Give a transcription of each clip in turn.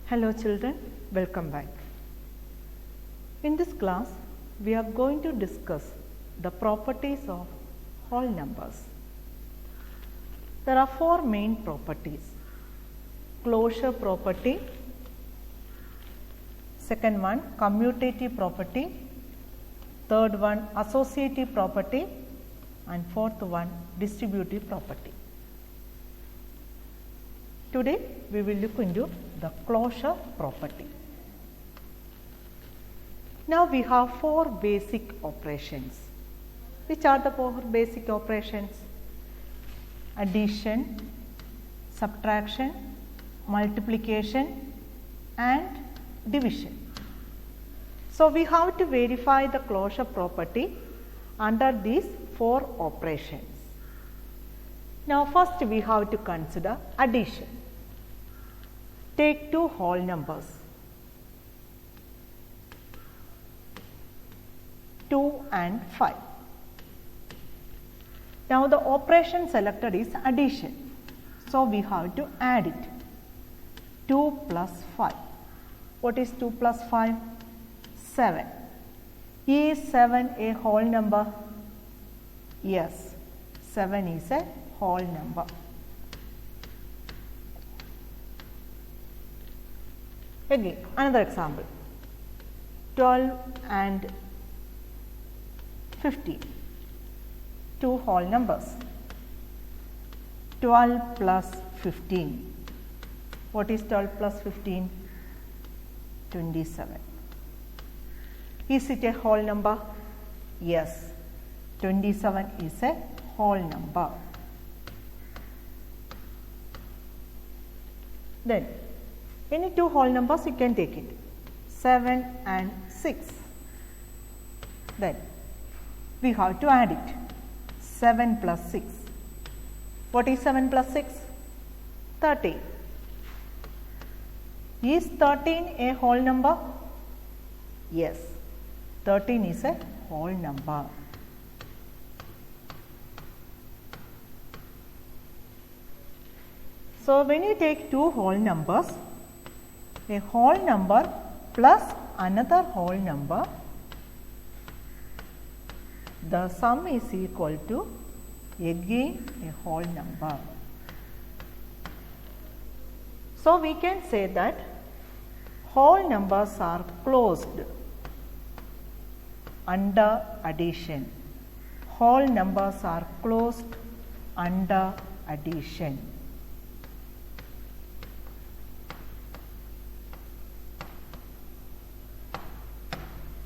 Hello children, welcome back. In this class, we are going to discuss the properties of whole numbers. There are four main properties: closure property, second one commutative property, third one associative property, and fourth one distributive property. Today we will look into the closure property. Now we have four basic operations. Which are the four basic operations? Addition, subtraction, multiplication and division. So we have to verify the closure property under these four operations. Now first we have to consider addition. Take two whole numbers, 2 and 5. Now the operation selected is addition, so we have to add it. 2 plus 5. What is 2 plus 5? 7. Is 7 a whole number? Yes, 7 is a whole number. Again, another example, 12 and 15, two whole numbers. 12 plus 15. What is 12 plus 15? 27. Is it a whole number? Yes, 27 is a whole number. Then any two whole numbers you can take it, 7 and 6. Then we have to add it, 7 plus 6. What is 7 plus 6? 13. Is 13 a whole number? Yes, 13 is a whole number. So when you take two whole numbers, a whole number plus another whole number, the sum is equal to again a whole number. So we can say that whole numbers are closed under addition. Whole numbers are closed under addition.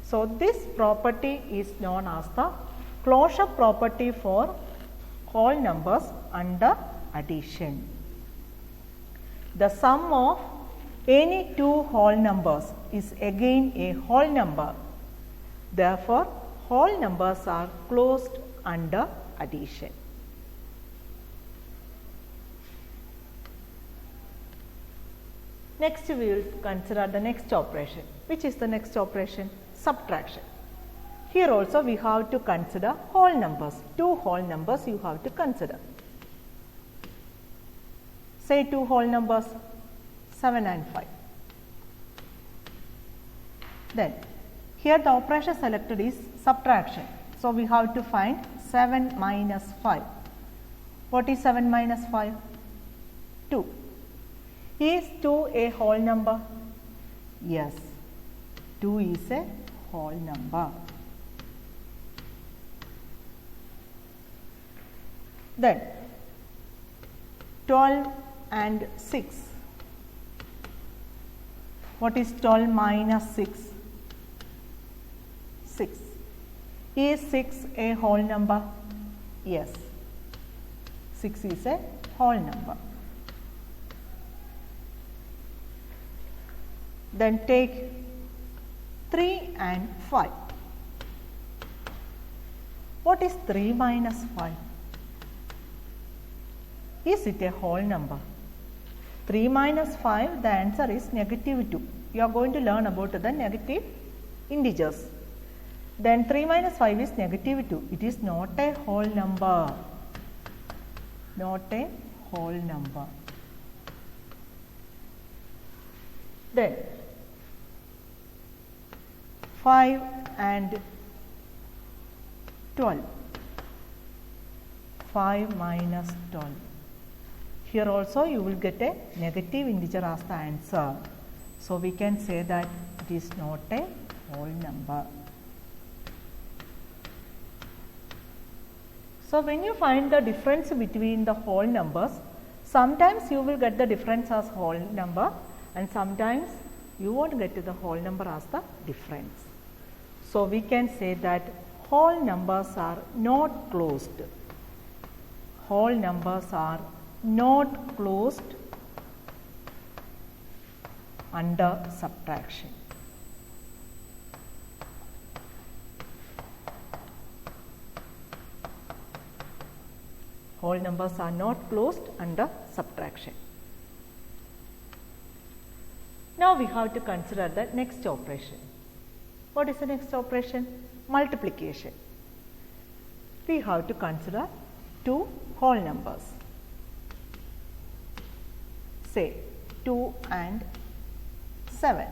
So this property is known as the closure property for whole numbers under addition. The sum of any two whole numbers is again a whole number. Therefore, whole numbers are closed under addition. Next we will consider the next operation. Which is the next operation? Subtraction. Here also we have to consider whole numbers. Two whole numbers you have to consider. Say two whole numbers, 7 and 5. Then here the operation selected is subtraction. So we have to find 7 minus 5. What is 7 minus 5? 2. Is 2 a whole number? Yes, 2 is a whole number. Then 12 and 6. What is 12 minus 6? 6. Is 6 a whole number? Yes, 6 is a whole number. Then take 3 and 5. What is 3 minus 5? Is it a whole number? 3 minus 5, the answer is negative 2. You are going to learn about the negative integers. Then 3 minus 5 is negative 2. It is not a whole number. Not a whole number. Then 5 and 12. 5 minus 12. Here also you will get a negative integer as the answer. So we can say that it is not a whole number. So when you find the difference between the whole numbers, sometimes you will get the difference as whole number and sometimes you won't get the whole number as the difference. So we can say that whole numbers are not closed. Whole numbers are not closed under subtraction. Whole numbers are not closed under subtraction. Now we have to consider the next operation. What is the next operation? Multiplication. We have to consider two whole numbers. Say 2 and 7.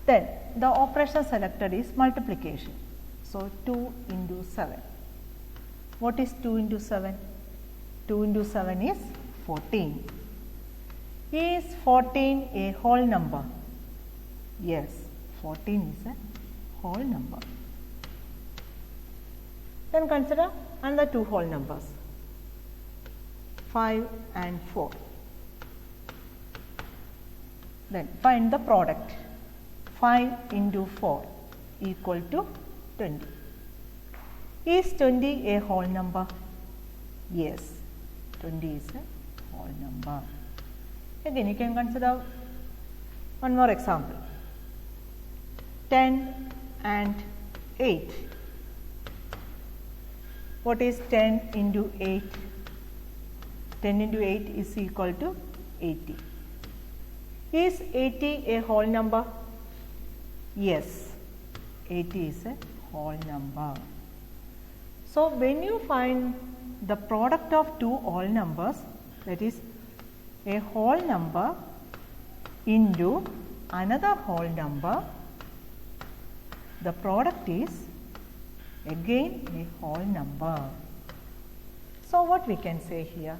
Then the operation selected is multiplication. So 2 into 7. What is 2 into 7? 2 into 7 is 14. Is 14 a whole number? Yes, 14 is a whole number. Then consider another two whole numbers, 5 and 4. Then find the product. 5 into 4 equal to 20. Is 20 a whole number? Yes, 20 is a whole number. Again, you can consider one more example. 10 and 8. What is 10 into 8? 10 into 8 is equal to 80. Is 80 a whole number? Yes, 80 is a whole number. So when you find the product of two whole numbers, that is a whole number into another whole number, the product is again a whole number. So what we can say here?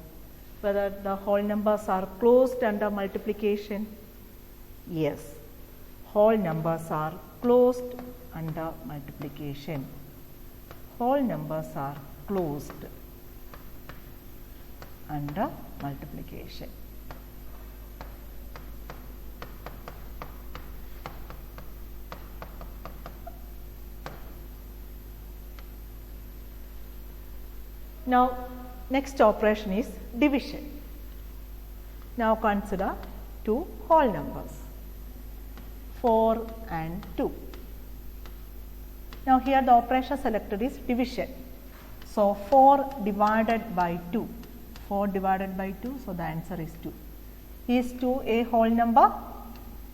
Whether the whole numbers are closed under multiplication? Yes, whole numbers are closed under multiplication. Whole numbers are closed under multiplication. Now, next operation is division. Now consider two whole numbers, 4 and 2. Now here the operation selected is division. So 4 divided by 2. 4 divided by 2, so the answer is 2. Is 2 a whole number?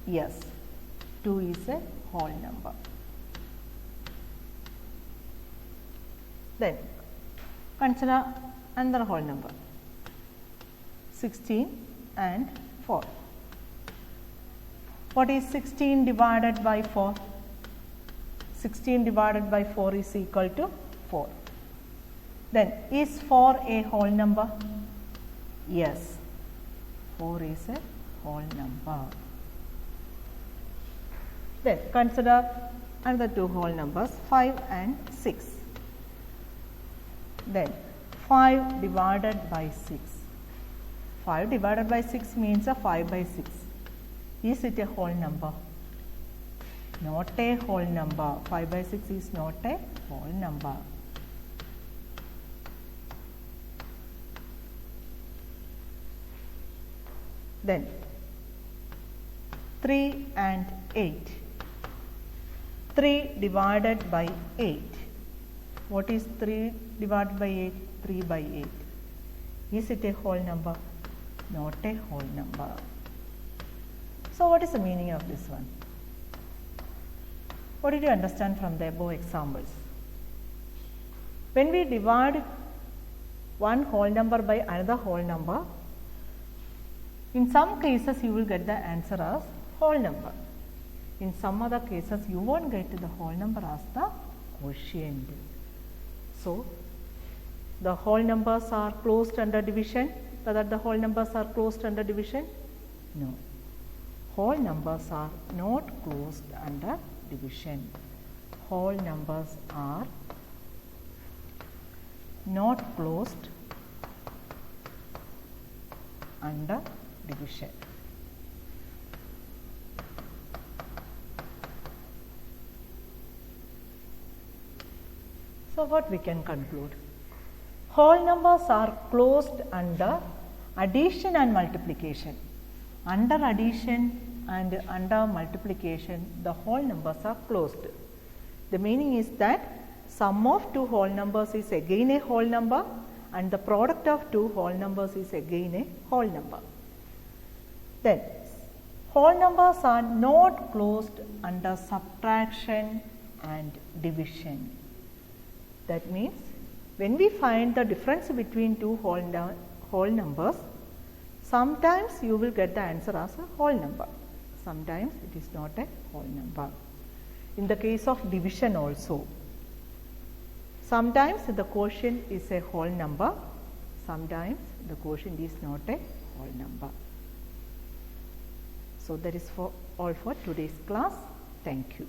Yes, 2 is a whole number. Then consider another whole number, 16 and 4. What is 16 divided by 4? 16 divided by 4 is equal to 4. Then is 4 a whole number? Yes, 4 is a whole number. Then consider another two whole numbers, 5 and 6. Then 5 divided by 6. 5 divided by 6 means a 5 by 6. Is it a whole number? Not a whole number. 5 by 6 is not a whole number. Then 3 and 8. 3 divided by 8. What is 3 divided by 8? 3 by 8. Is it a whole number? Not a whole number. So what is the meaning of this one? What did you understand from the above examples? When we divide one whole number by another whole number, in some cases you will get the answer as whole number. In some other cases, you won't get the whole number as the quotient. So, the whole numbers are closed under division. Whether the whole numbers are closed under division? No. Whole numbers are not closed under division. Whole numbers are not closed under division. So, what we can conclude? Whole numbers are closed under addition and multiplication. Under addition and under multiplication, the whole numbers are closed. The meaning is that sum of two whole numbers is again a whole number and the product of two whole numbers is again a whole number. Then, whole numbers are not closed under subtraction and division. That means, when we find the difference between two whole numbers, sometimes you will get the answer as a whole number, sometimes it is not a whole number. In the case of division also, sometimes the quotient is a whole number, sometimes the quotient is not a whole number. So, that is all for today's class. Thank you.